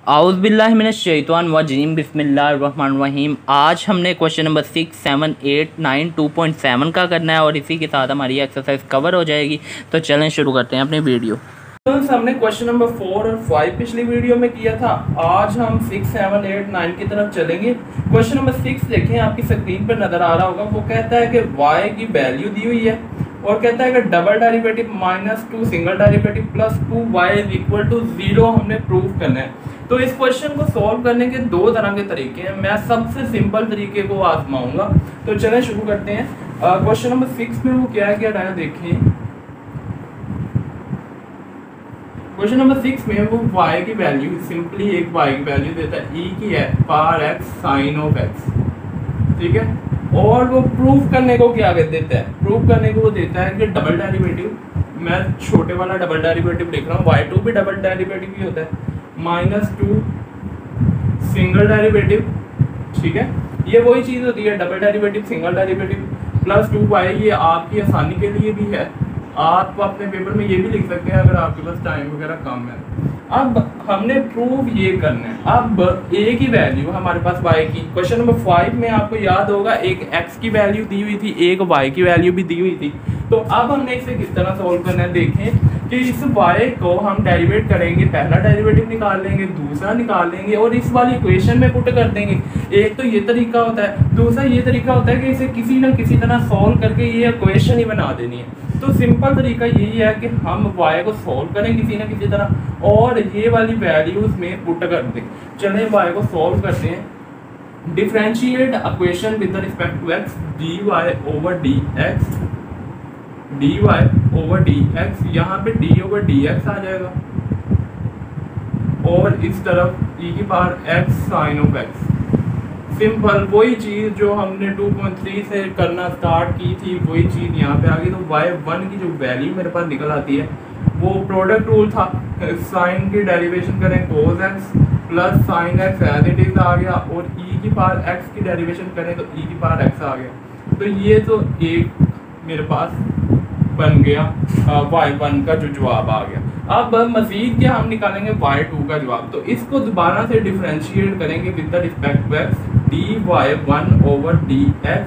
आउज़ बिल्लाहि मिनश शैतानिर रजीम बिस्मिल्लाहिर रहमानिर रहीम। आज हमने क्वेश्चन नंबर 6, 7, 8, 9, 2.7 का करना है और इसी के साथ हमारी एक्सरसाइज कवर हो जाएगी। तो चलें शुरू करते हैं अपनी वीडियो। तो हमने क्वेश्चन नंबर 4 और 5 पिछली वीडियो में किया था। आज हम 6, 7, 8, 9 की तरफ चलेंगे। क्वेश्चन नंबर 6 देखें, आपकी स्क्रीन पर नजर आ रहा होगा। वो कहता है कि y की वैल्यू दी हुई है और कहता है कि double derivative -2 single derivative +2y = 0 हमने प्रूव करना है। तो इस क्वेश्चन को सॉल्व करने के दो तरह के तरीके हैं। मैं सबसे सिंपल तरीके को आजमाऊंगा। तो चलें शुरू करते हैं। क्वेश्चन नंबर 6 में वो क्या रहा है देखें। क्वेश्चन नंबर 6 में वो y की वैल्यू सिंपली एक y की वैल्यू देता है e⁻x sin of x, ठीक है। और वो प्रूफ करने को क्या देता है, प्रूफ करने को वो देता है कि डबल डेरिवेटिव, मैं छोटे वाला डबल डेरिवेटिव लिख रहा हूँ, y2 भी डबल डेरिवेटिव ही होता है, -2 सिंगल डेरिवेटिव, ठीक है। ये वही चीज़ होती है double derivative single derivative +2y। ये आपकी आसानी के लिए भी है, आप अपने पेपर में ये भी लिख सकते हैं अगर आपके पास टाइम वगैरह कम है। अब हमने प्रूव ये करना है। अब a की वैल्यू हमारे पास y की, क्वेश्चन नंबर 5 में आपको याद होगा एक x की वैल्यू दी हुई थी, एक y की वैल्यू भी दी हुई थी। तो अब हमने इसे किस तरह सॉल्व करना है देखें कि इस y को हम डेरिवेट करेंगे, पहला डेरिवेटिव निकाल लेंगे, दूसरा निकाल लेंगे और इस वाली इक्वेशन में पुट कर देंगे। एक तो ये तरीका होता है, दूसरा ये तरीका होता है कि इसे किसी न किसी तरह सॉल्व करके ये इक्वेशन ही बना देनी है। तो सिंपल तरीका यही है कि हम y को सॉल्व करें किसी न किसी तरह और ये वाली वैल्यूज में पुट कर दें। चलें y को सॉल्व करते हैं। Differentiate equation with respect to x, dy/dx, यहाँ पे d/dx आ जाएगा और इस तरफ e⁻x sin of x। Simple वही चीज़ जो हमने 2.3 से करना स्टार्ट की थी, वही चीज़ यहाँ पे आ गई। तो y1 की जो वैल्यू मेरे पास निकल आती है वो प्रोडक्ट रूल था, साइन की डेरिवेशन करें cos x plus sine x as it is आ गया और e⁻x की डेरिवेशन करें तो e⁻x आ गया। तो ये तो एक मेरे पास बन गया y1 का जो जवाब आ गया। अब मजीद क्या हम निकालेंगे y2 का जवाब। तो इसको दोबारा से डिफरेंशिएट करेंगे with the respect to x, dy1/dx,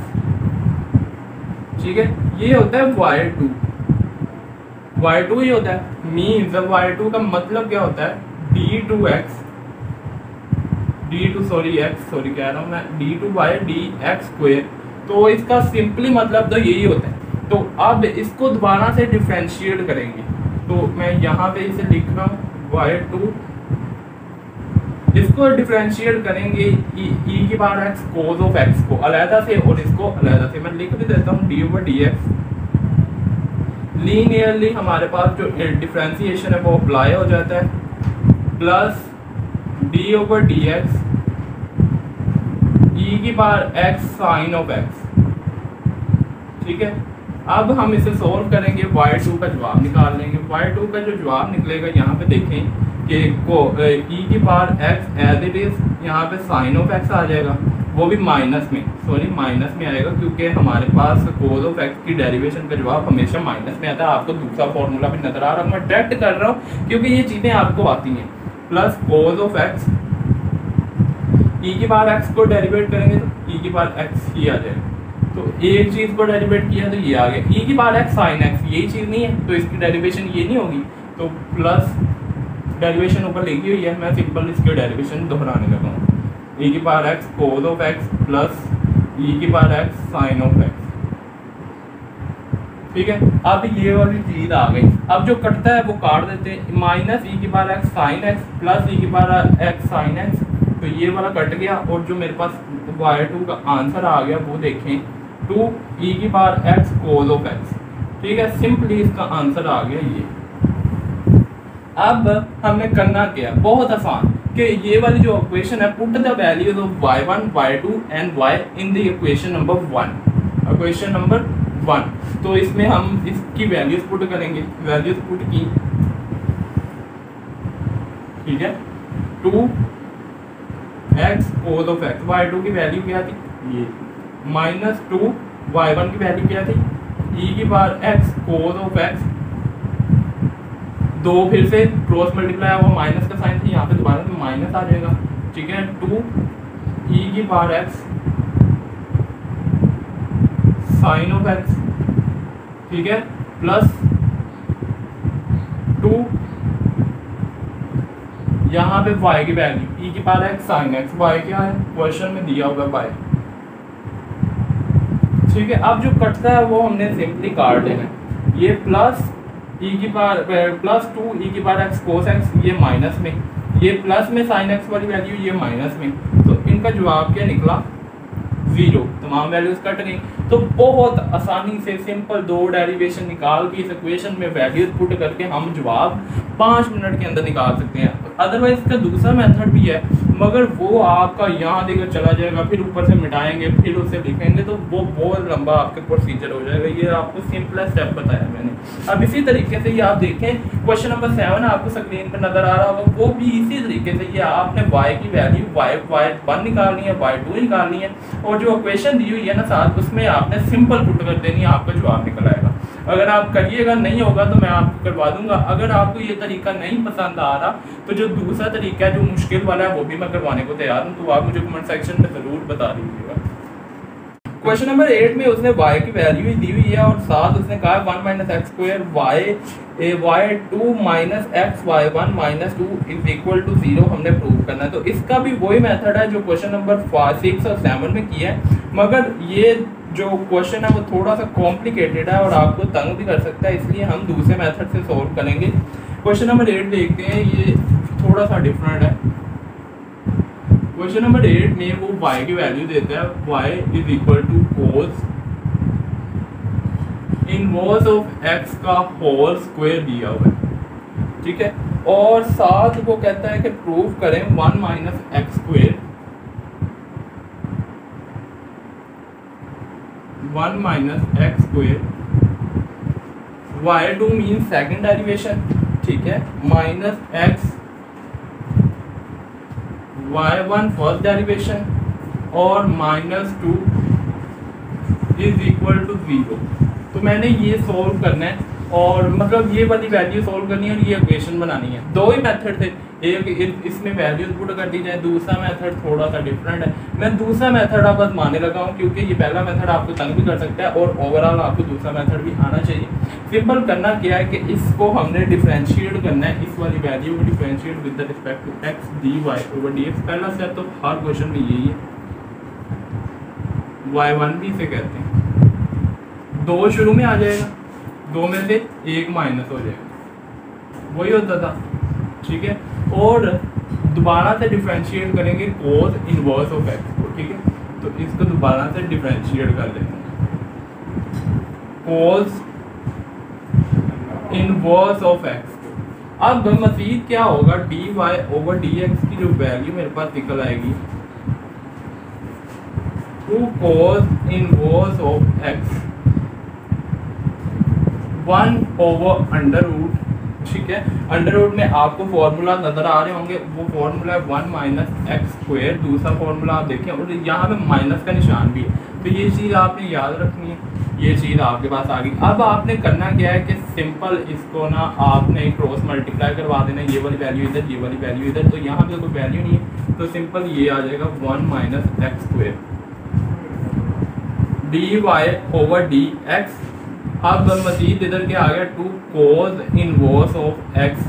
ठीक है। ये होता है y2 ही होता है। मीन्स y2 का मतलब क्या होता है d2/dx²। तो इसका सिंपली मतलब तो यही होता है। तो अब इसको दोबारा से डिफरेंशिएट करेंगे। तो मैं यहाँ पे इसे लिख रहा हूँ y2, इसको डिफरेंशिएट करेंगे e⁻x cos of x को अलहदा से और इसको अलहदा से। मैं लिख भी देता हूँ d/dx। लीनियरली हमारे पास जो डिफरेंशिएशन है वो अप्लाई हो जाता है, plus d/dx e⁻x sin of x, ठीक है। अब हम इसे सॉल्व करेंगे, y2 का जवाब निकाल लेंगे। y2 का जो जवाब निकलेगा यहाँ पे देखें कि e⁻x एज इट इज, यहाँ पे sin of x आ जाएगा, वो भी माइनस में आएगा क्योंकि हमारे पास cos of x की डेरिवेशन का जवाब हमेशा माइनस में आता है। आपको दूसरा फॉर्मूला भी नजर आ रहा है, मैं डायरेक्ट कर रहा हूँ क्योंकि ये चीज़ें आपको आती हैं। Plus cos of x, e⁻x को डेरिवेट करेंगे तो e⁻x ही आ जाएगा। तो एक चीज़ को डेरिवेट किया तो ये आ गया e⁻x sin x, यही चीज़ नहीं है तो इसकी डेरिवेशन ये नहीं होगी। तो प्लस डेरिवेशन ऊपर लिखी हुई है, मैं सिंपल इसकी डेरिवेशन दोहराने लगा हूँ, e⁻x cos of x plus e⁻x sin of x, ठीक है। अब ये वाली चीज़ आ गई। अब जो कटता है वो काट देते हैं, -e⁻x sin x plus e⁻x sin x, तो ये वाला कट गया और जो मेरे पास y2 का आंसर आ गया वो देखें 2e⁻x cos of x, ठीक है। सिंपली इसका आंसर आ गया ये। अब हमने करना क्या, बहुत आसान, कि ये वाली जो इक्वेशन है, put the values of y1, y2 and y in the equation number 1। तो इसमें हम इसकी वैल्यूज पुट करेंगे, वैल्यूज पुट की, ठीक है। 2x cos of x, y2 की वैल्यू क्या थी ये, -2, y1 की वैल्यू क्या थी e⁻x cos of x 2 फिर से क्रॉस मल्टीप्लाई हुआ, माइनस का साइन था, यहाँ पे दोबारा से माइनस आ जाएगा, ठीक है। 2 ई की power x sine of x, ठीक है, प्लस 2 यहाँ पे y की वैल्यू e की power x sine x, y क्या है क्वेश्चन में दिया होगा y, ठीक है। अब जो कटता है वो हमने सिंपली काट देना है, ये प्लस e की पावर प्लस 2 e की पावर एक्स कोस एक्स, ये माइनस में, ये प्लस में साइन एक्स वाली वैल्यू, ये माइनस में, तो इनका जवाब क्या निकला 0, तमाम वैल्यूज कट गई। तो बहुत आसानी से सिंपल 2 डेरिवेशन निकाल के इस इक्वेशन में वैल्यूज पुट करके हम जवाब 5 मिनट के अंदर निकाल सकते हैं। अदरवाइज इसका दूसरा मेथड भी है, मगर वो आपका यहाँ देकर चला जाएगा, फिर ऊपर से मिटाएंगे, फिर उसे लिखेंगे, तो वो बहुत लंबा आपके प्रोसीजर हो जाएगा। ये आपको सिंपलेस्ट स्टेप बताया मैंने। अब इसी तरीके से ये आप देखें क्वेश्चन नंबर 7 आपको स्क्रीन पर नजर आ रहा होगा, वो भी इसी तरीके से ये आपने y की वैल्यू y1 निकालनी है, y2 निकालनी है, और जो इक्वेशन दी हुई है ना साथ, उसमें आपने सिंपल पुट कर देनी है, आपका जवाब निकल आएगा। अगर आप करिएगा, नहीं होगा तो मैं आपको करवा दूंगा। अगर आपको ये तरीका नहीं पसंद आ रहा तो जो दूसरा तरीका है जो मुश्किल वाला है वो भी मैं करवाने को तैयार हूँ, तो आप मुझे कमेंट सेक्शन में जरूर बता दीजिएगा। क्वेश्चन नंबर 8 में उसने y की वैल्यू दी हुई है और साथ उसने कहा 1 minus x square y2 minus x y1 minus 2 is equal to 0 हमने प्रूव करना है। तो इसका भी वही मेथड है जो क्वेश्चन नंबर 6 और 7 में किया है, मगर ये जो क्वेश्चन है वो थोड़ा सा कॉम्प्लिकेटेड है और आपको तंग भी कर सकता है, इसलिए हम दूसरे मेथड से सॉल्व करेंगे। क्वेश्चन नंबर 8 देखते हैं, ये थोड़ा सा डिफरेंट है। क्वेश्चन नंबर 8 में वो y की वैल्यू देता है, y is equal to cos inverse of x का होल स्क्वायर दिया हुआ है, ठीक है, और साथ वो कहता है कि प्रूव करें 1 minus x square 1 minus x square y2 mean second derivation, ठीक है, minus x y1 first derivation और माइनस 2 इज इक्वल टू 0। तो मैंने ये सॉल्व करना है और मतलब ये वाली वैल्यू सॉल्व करनी है और ये इक्वेशन बनानी है। दो ही मेथड थे, एक इसमें वैल्यूज पुट कर दी जाए, दूसरा मेथड थोड़ा सा डिफरेंट है। मैं दूसरा मेथड आप बस मानने लगा हूँ क्योंकि ये पहला मेथड आपको तंग भी कर सकता है और ओवरऑल आपको दूसरा मेथड भी आना चाहिए। सिंपल करना क्या है कि इसको हमने डिफरेंशिएट करना है, इस वाली वैल्यू को differentiate with respect to x d y over d x. पहला स्टेप तो हर क्वेश्चन में यही है, y1 भी इसे कहते हैं। 2 शुरू में आ जाएगा, 2 में से 1 माइनस हो जाएगा, वही होता था, ठीक है। और दोबारा से डिफरेंशिएट करेंगे कोस इनवर्स ऑफ एक्स को, ठीक है, तो इसको दोबारा से डिफरेंशिएट कर देंगे कोस इनवर्स ऑफ एक्स को। अब मज़ीद क्या होगा, d y over d x की जो वैल्यू मेरे पास निकल आएगी 2 cos inverse of x 1 over under root, ठीक है। अंडर रूट में आपको फॉर्मूला नजर आ रहे होंगे, वो फॉर्मूला है 1 माइनस एक्स स्क्वायर। दूसरा फॉर्मूला आप देखें और यहाँ पे माइनस का निशान भी है, तो ये चीज़ आपने याद रखनी है, ये चीज़ आपके पास आ गई। अब आपने करना क्या है कि सिंपल इसको ना आपने क्रॉस मल्टीप्लाई करवा देना, ये वाली वैल्यू इधर, ये वाली वैल्यू इधर, तो यहाँ पे कोई वैल्यू नहीं है, तो सिंपल ये आ जाएगा 1 minus x square d y over d x. अब मजीद इधर क्या आ गया 2 cos इनवर्स ऑफ एक्स,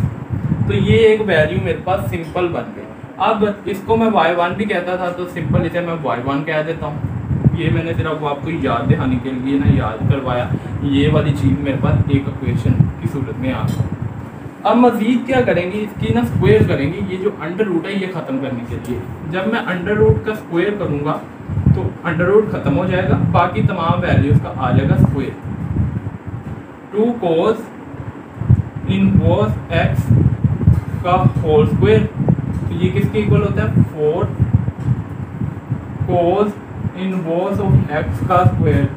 तो ये एक वैल्यू मेरे पास सिंपल बन गई। अब इसको मैं y1 भी कहता था, तो सिंपल इसे मैं y1 कह देता हूँ। ये मैंने सिर्फ आपको याद दिखाने के लिए ना याद करवाया, ये वाली चीज़ मेरे पास एक इक्वेशन की सूरत में आ गई। अब मजीद क्या करेंगे, इसकी ना स्क्वायर करेंगे, ये जो अंडर रूट है ये ख़त्म करने के लिए। जब मैं अंडर रूट का स्क्वायर करूँगा तो अंडर रूट ख़त्म हो जाएगा, बाकी तमाम वैल्यूज़ का आ जाएगा स्क्वायर। 2 cos इनवर्स एक्स का होल स्क्वायर, तो ये किसके इक्वल होता है 4 cos इनवर्स ऑफ एक्स का स्क्वायर।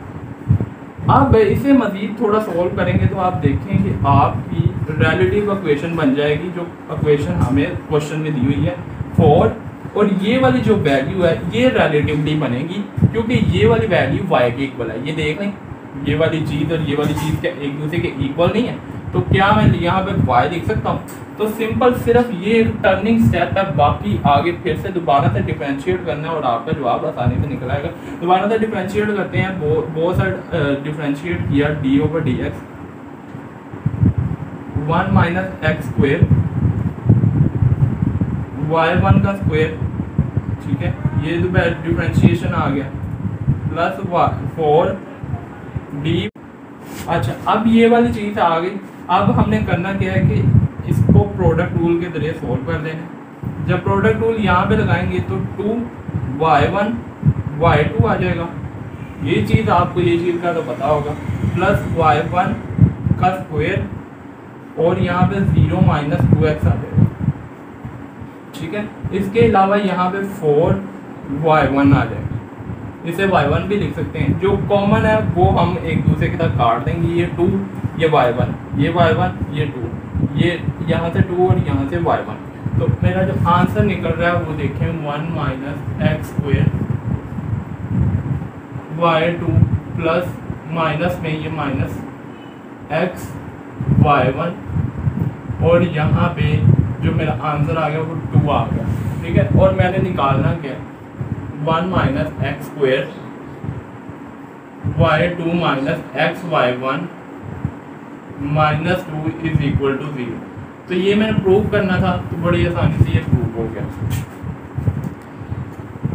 अब इसे मजीद थोड़ा सॉल्व करेंगे तो आप देखें कि आपकी रिलेटिव इक्वेशन बन जाएगी, जो इक्वेशन हमें क्वेश्चन में दी हुई है 4, और ये वाली जो वैल्यू है ये रिलेटिवली बनेगी क्योंकि ये वाली वैल्यू y के इक्वल है। ये देख लें, ये वाली चीज़ और ये वाली चीज़ क्या एक दूसरे के इक्वल नहीं है, तो क्या मैं यहाँ पे y लिख सकता हूँ? तो सिंपल सिर्फ ये एक टर्निंग स्टेप है, बाकी आगे फिर से दोबारा से डिफरेंशिएट करना है और आपका जवाब आसानी से निकल आएगा। दोबारा से डिफरेंशिएट करते हैं, बहुत सारा डिफरेंशिएट किया D over d x 1 minus x square y1 का स्क्वेयर, ठीक है, ये डिफरेंशिएशन आ गया, प्लस 4 डी। अच्छा, अब ये वाली चीज़ आ गई। अब हमने करना क्या है कि इसको प्रोडक्ट रूल के जरिए सोल्व कर देना। जब प्रोडक्ट रूल यहाँ पे लगाएंगे तो 2y1 y2 आ जाएगा। ये चीज़ आपको ये चीज़ का तो पता होगा, प्लस y1 का स्क्वायर और यहाँ पे 0 माइनस 2x आ जाएगा, ठीक है। इसके अलावा यहाँ पे 4y1 आ जाएगा, इसे y1 भी लिख सकते हैं। जो कॉमन है वो हम एक दूसरे के साथ काट देंगे, ये 2 ये y1 ये y1 ये 2, ये यहाँ से 2 और यहाँ से y1। तो मेरा जो आंसर निकल रहा है वो देखें 1 minus x square y2 plus minus में ये माइनस एक्स y1 और यहाँ पे जो मेरा आंसर आ गया वो 2 आ गया, ठीक है। और मैंने निकालना क्या, 1 minus x square y2 minus x y1 minus 2 is equal to 0। तो ये मैंने प्रूव करना था, तो बड़ी आसानी से ये प्रूव हो गया।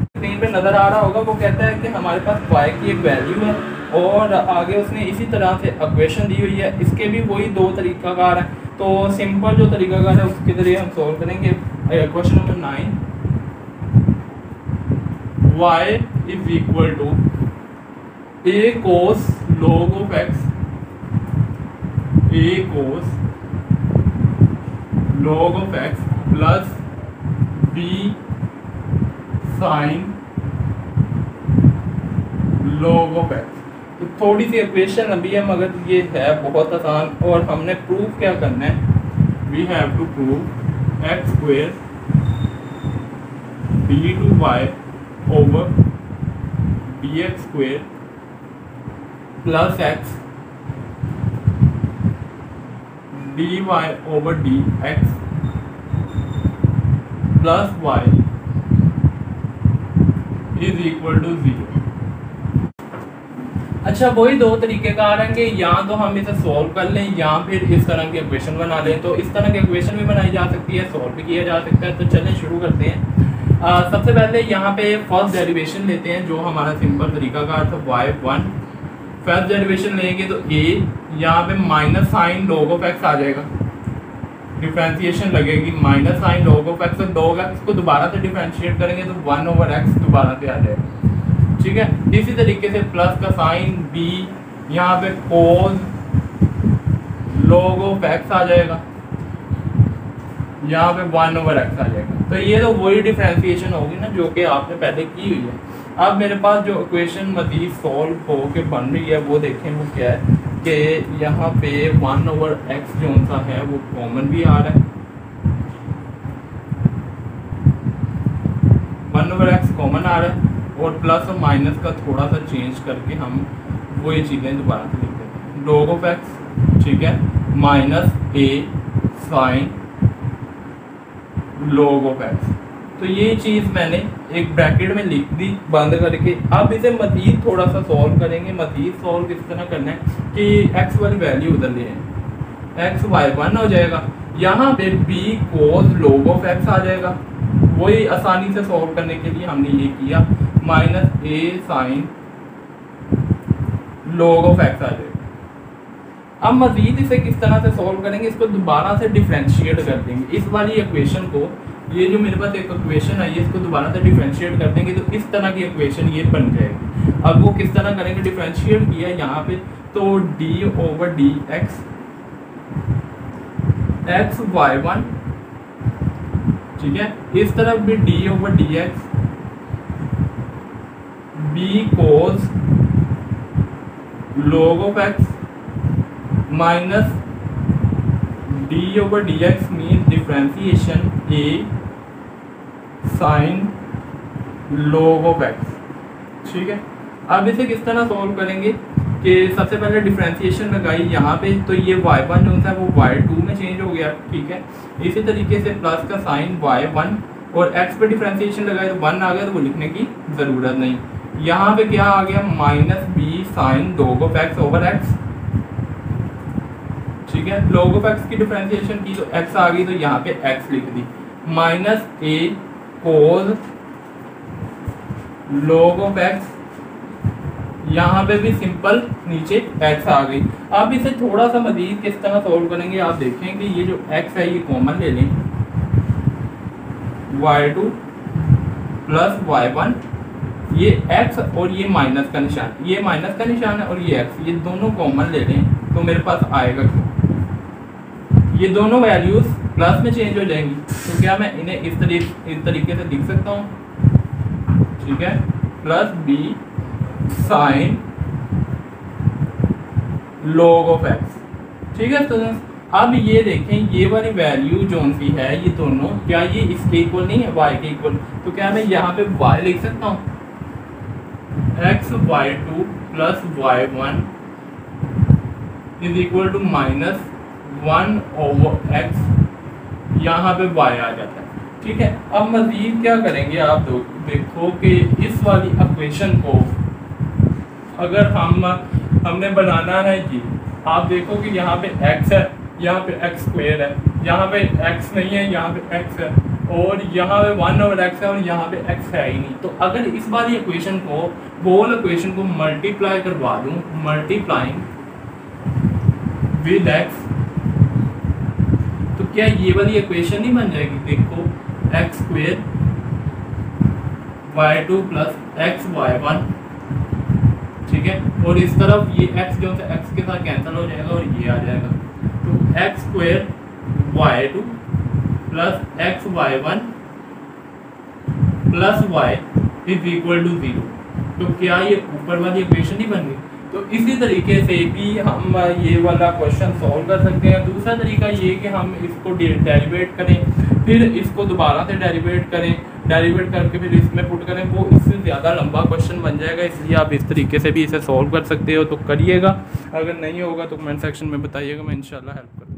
स्क्रीन पे नज़र आ रहा होगा, वो कहता है कि हमारे पास y की एक वैल्यू है और आगे उसने इसी तरह से इक्वेशन दी हुई है। इसके भी वही दो तरीकाकार है, तो सिंपल जो तरीकाकार है उसके जरिए हम सॉल्व करेंगे। Question number 9, y is equal to a cos log of x, a cos log of x plus b sin log of x। तो थोड़ी सी इक्वेशन अभी है मगर ये है बहुत आसान, और हमने प्रूफ क्या करना है, we have to prove x square d two y over d x square plus x d y over d x plus y is equal to 0। अच्छा, वही दो तरीके कार हैं कि या तो हम इसे सॉल्व कर लें या फिर इस तरह की इक्वेशन बना लें। तो इस तरह की इक्वेशन भी बनाई जा सकती है, सॉल्व भी किया जा सकता है। तो चलें शुरू करते हैं। सबसे पहले यहाँ पे फर्स्ट डेरिवेशन लेते हैं, जो हमारा सिंपल तरीकाकार था y1। फर्स्ट डेरिवेशन लेंगे तो a, यहाँ पे minus sine log of x आ जाएगा, डिफ्रेंशिएशन लगेगी minus sine log of x, तो log x को दोबारा से डिफ्रेंशिएट करेंगे तो 1 ओवर x दोबारा से आ जाएगा, ठीक है। इसी तरीके से प्लस का साइन b, यहाँ पे cos log ऑफ x आ जाएगा, यहाँ पे 1 ओवर x आ जाएगा। तो ये तो वही डिफ्रेंशिएशन होगी ना जो कि आपने पहले की हुई है। अब मेरे पास जो इक्वेशन मज़ीद सॉल्व हो के बन रही है वो देखें वो क्या है कि यहाँ पे 1 ओवर x जो सा है वो कॉमन भी आ रहा है, 1 ओवर x कॉमन आ रहा है, और प्लस और माइनस का थोड़ा सा चेंज करके हम वही चीज़ें दोबारा से लिख देते हैं, log ऑफ x, ठीक है, minus a sine log of x। तो ये चीज़ मैंने एक ब्रैकेट में लिख दी बंद करके। अब इसे मज़ीद थोड़ा सा सॉल्व करेंगे। मज़ीद सॉल्व किस तरह करना है कि x वाली वैल्यू उधर ले आए, x y1 हो जाएगा, यहाँ पे b cos log of x आ जाएगा। वही आसानी से सॉल्व करने के लिए हमने ये किया, minus a sine log of x आ जाएगा। अब मज़ीद इसे किस तरह से सॉल्व करेंगे, इसको दोबारा से डिफ्रेंशिएट कर देंगे। इस वाली इक्वेशन को, ये जो मेरे पास एक इक्वेशन है, ये इसको दोबारा से डिफरेंशिएट कर देंगे तो इस तरह की इक्वेशन ये बन जाएगी। अब वो किस तरह करेंगे, डिफरेंशिएट किया यहाँ पे तो d over d x x y1, ठीक है, इस तरफ भी d over d x b cos log of x minus d over d x mean differentiation a sine log of x, ठीक है। अब इसे किस तरह सॉल्व करेंगे, कि सबसे पहले डिफ्रेंशिएशन लगाई यहाँ पे, तो ये y1 जो था वो y2 में चेंज हो गया, ठीक है। इसी तरीके से प्लस का साइन y1 और x पे डिफ्रेंशिएशन लगाए तो 1 आ गया, तो वो लिखने की ज़रूरत नहीं। यहाँ पे क्या आ गया, -b sine log of x over x, ठीक है। log ऑफ x की डिफ्रेंशिएशन की तो x आ गई, तो यहाँ पे x लिख दी, -a cos log of x, यहाँ पे भी सिंपल नीचे x आ गई। अब इसे थोड़ा सा मजीद किस तरह सॉल्व करेंगे, आप देखेंगे ये जो x है ये कॉमन ले लें, y2 प्लस y1, ये x और ये माइनस का निशान, ये माइनस का निशान है और ये x, ये दोनों कॉमन ले लें तो मेरे पास आएगा, ये दोनों वैल्यूज प्लस में चेंज हो जाएंगी। तो क्या मैं इन्हें इस तरीके से लिख सकता हूँ, ठीक है, plus b sine log of x, ठीक है स्टूडेंट्स। अब ये देखें ये वाली वैल्यू जो सी है ये दोनों क्या ये इसके इक्वल नहीं है, y के इक्वल, तो क्या मैं यहाँ पे y लिख सकता हूँ, x y2 plus y1 is equal to -1 over x, यहाँ पे y आ जाता है, ठीक है। अब मजीद क्या करेंगे, आप देखो कि इस वाली इक्वेशन को अगर हमने बनाना है कि आप देखो कि यहाँ पे x है, यहाँ पे x स्क्वायर है, यहाँ पे x नहीं है, यहाँ पे x है, और यहाँ पे 1 ओवर x है और यहाँ पे x है ही नहीं। तो अगर इस वाली इक्वेशन को होल इक्वेशन को मल्टीप्लाई करवा दूँ, मल्टीप्लाइंग विद x, तो क्या ये वाली इक्वेशन नहीं बन जाएगी, देखो x square y2 plus x y1, ठीक है, और इस तरफ ये x जो है x के साथ कैंसिल हो जाएगा और ये आ जाएगा, तो x square y2 plus x y1 plus y is equal to 0। तो क्या ये ऊपर वाली इक्वेशन नहीं बन गई। तो इसी तरीके से भी हम ये वाला क्वेश्चन सॉल्व कर सकते हैं। दूसरा तरीका ये कि हम इसको डेरिवेट करें, फिर इसको दोबारा से डेरिवेट करें, डेरिवेट करके फिर इसमें पुट करें, वो इससे ज़्यादा लंबा क्वेश्चन बन जाएगा। इसलिए आप इस तरीके से भी इसे सॉल्व कर सकते हो, तो करिएगा। अगर नहीं होगा तो कमेंट सेक्शन में बताइएगा, मैं इंशाल्लाह हेल्प करूँगा।